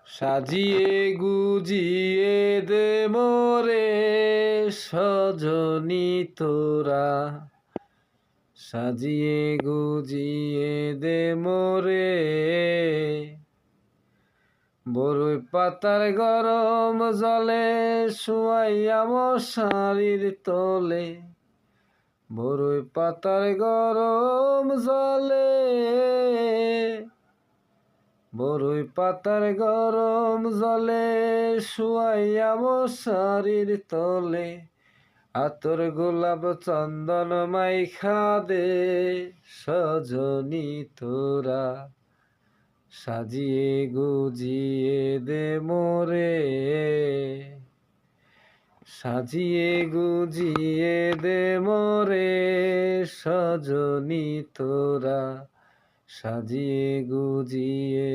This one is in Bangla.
সাজিয়ে গুজিয়ে দে মোরে সজনী তোরা, সাজিয়ে গুজিয়ে দে মোরে। বরই পাতার গরম জলে শুয়াইয়া মশারির তলে, বরই পাতার গরম জলে, বরই পাতার গরম জলে শুয়াইয়া মশারির তলে। আতর গোলাপ চন্দন মাইখা দে সজনী তোরা, সাজিয়ে গুজিয়ে দে মোরে, সাজিয়ে গুজিয়ে দে মোরে সজনী তোরা, সাজিয়ে গুজিয়ে